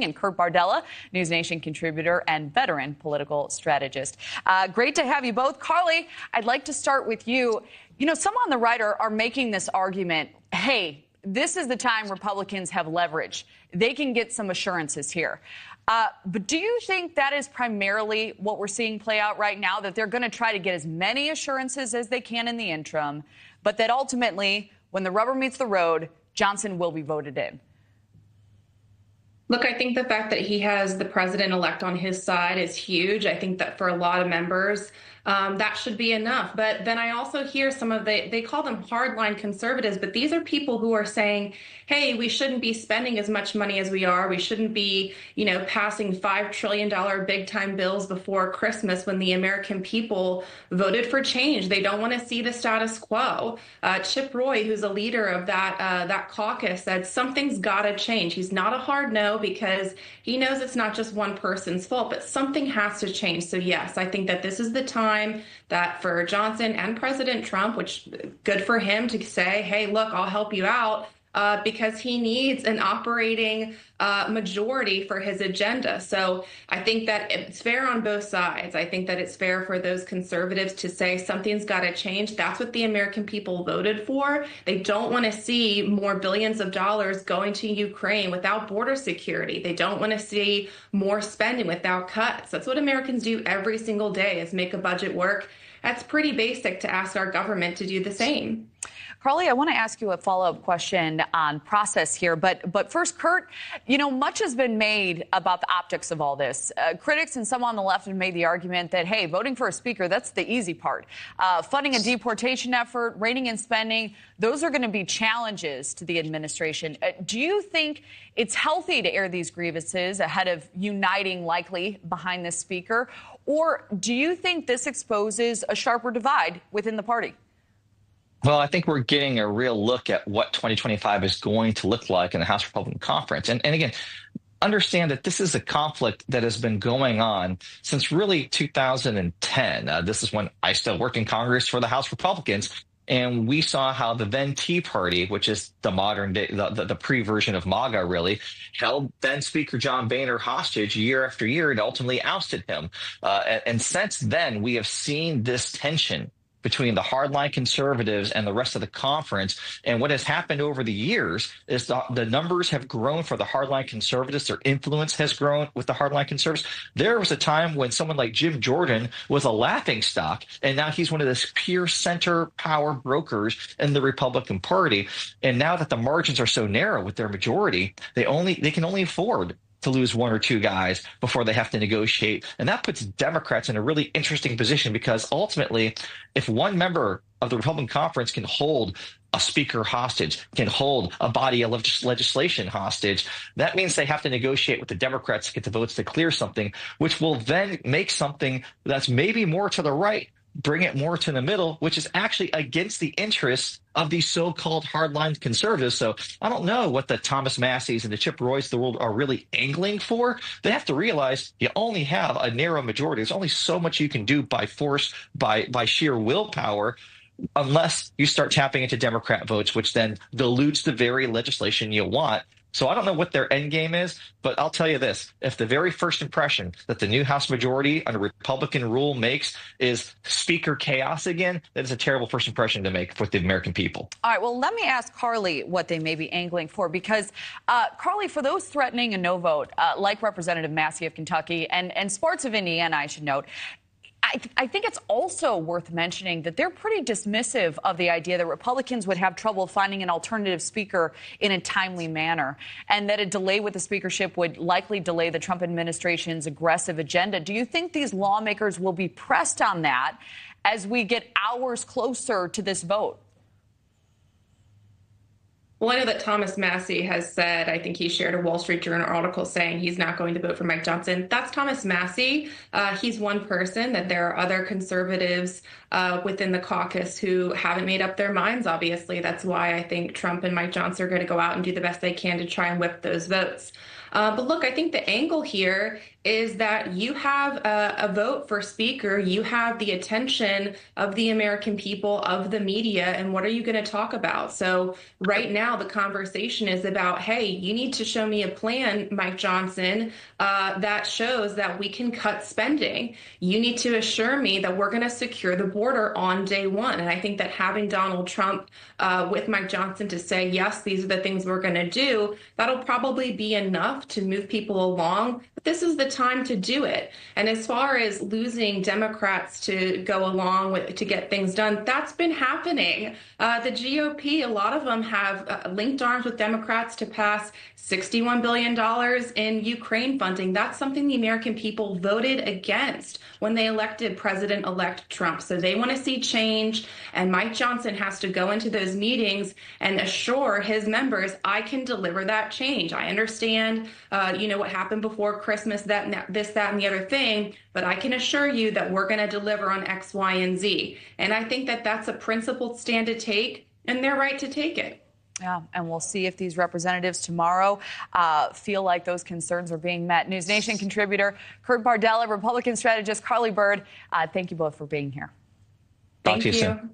and Kurt Bardella, NewsNation contributor and veteran political strategist. Great to have you both. Carly, I'd like to start with you. You know, some on the right are making this argument, hey, this is the time Republicans have leverage. They can get some assurances here. But do you think that is primarily what we're seeing play out right now, that they're going to try to get as many assurances as they can in the interim, but that ultimately, when the rubber meets the road, Johnson will be voted in? Look, I think the fact that he has the president-elect on his side is huge. I think that for a lot of members, that should be enough. But then I also hear some of they call them hardline conservatives, but these are people who are saying, hey, we shouldn't be spending as much money as we are. We shouldn't be, passing $5 trillion big-time bills before Christmas when the American people voted for change. They don't want to see the status quo. Chip Roy, who's a leader of that caucus, said something's got to change. He's not a hard no because he knows it's not just one person's fault, but something has to change. So yes, I think that this is the time that for Johnson and President Trump, which good for him to say, hey, look, I'll help you out. Because he needs an operating majority for his agenda. So I think that it's fair on both sides. I think that it's fair for those conservatives to say something's got to change. That's what the American people voted for. They don't want to see more billions of dollars going to Ukraine without border security. They don't want to see more spending without cuts. That's what Americans do every single day, is make a budget work. That's pretty basic to ask our government to do the same. Carly, I want to ask you a follow-up question on process here. But first, Kurt, much has been made about the optics of all this. Critics and some on the left have made the argument that, hey, voting for a speaker, that's the easy part. Funding a deportation effort, reining in spending, those are going to be challenges to the administration. Do you think it's healthy to air these grievances ahead of uniting likely behind this speaker? Or do you think this exposes a sharper divide within the party? Well, I think we're getting a real look at what 2025 is going to look like in the House Republican Conference. And again, understand that this is a conflict that has been going on since really 2010. This is when I still worked in Congress for the House Republicans. And we saw how the then Tea Party, which is the modern day, the pre-version of MAGA, really, held then Speaker John Boehner hostage year after year and ultimately ousted him. And since then, we have seen this tension between the hardline conservatives and the rest of the conference. And what has happened over the years is the numbers have grown for the hardline conservatives. Their influence has grown with the hardline conservatives. There was a time when someone like Jim Jordan was a laughingstock, and now he's one of the pure center power brokers in the Republican Party. And now that the margins are so narrow with their majority, they can only afford to lose one or two guys before they have to negotiate. And that puts Democrats in a really interesting position, because ultimately, if one member of the Republican Conference can hold a speaker hostage, can hold a body of legislation hostage, that means they have to negotiate with the Democrats to get the votes to clear something, which will then make something that's maybe more to the right, bring it more to the middle, which is actually against the interests of these so-called hardline conservatives. So I don't know what the Thomas Masseys and the Chip Roys of the world are really angling for. They have to realize you only have a narrow majority. There's only so much you can do by force, by sheer willpower, unless you start tapping into Democrat votes, which then dilutes the very legislation you want. So I don't know what their end game is, but I'll tell you this. If the very first impression that the new House majority under Republican rule makes is speaker chaos again, that is a terrible first impression to make for the American people. All right, well, let me ask Carly what they may be angling for, because, Carly, for those threatening a no vote, like Representative Massey of Kentucky and Spartz of Indiana, I should note, I think it's also worth mentioning that they're pretty dismissive of the idea that Republicans would have trouble finding an alternative speaker in a timely manner, and that a delay with the speakership would likely delay the Trump administration's aggressive agenda. Do you think these lawmakers will be pressed on that as we get hours closer to this vote? Well, I know that Thomas Massey has said, I think he shared a Wall Street Journal article saying he's not going to vote for Mike Johnson. That's Thomas Massey. He's one person. That there are other conservatives within the caucus who haven't made up their minds, obviously. That's why I think Trump and Mike Johnson are going to go out and do the best they can to try and whip those votes. But look, I think the angle here is that you have a vote for speaker, you have the attention of the American people, of the media, and what are you going to talk about? So right now, the conversation is about, hey, you need to show me a plan, Mike Johnson, that shows that we can cut spending. You need to assure me that we're going to secure the border on day one. And I think that having Donald Trump with Mike Johnson to say, yes, these are the things we're going to do, that'll probably be enough to move people along. But this is the time to do it. And as far as losing Democrats to go along with to get things done, that's been happening. The GOP, a lot of them have linked arms with Democrats to pass $61 billion in Ukraine funding. That's something the American people voted against when they elected President-elect Trump. So they want to see change, and Mike Johnson has to go into those meetings and assure his members, I can deliver that change. I understand, what happened before Christmas, that, and the other thing, but I can assure you that we're going to deliver on X, Y, and Z. And I think that that's a principled stand to take, and they're right to take it. Yeah, and we'll see if these representatives tomorrow feel like those concerns are being met. NewsNation contributor Kurt Bardella, Republican strategist Carly Bird, thank you both for being here. Talk to you soon.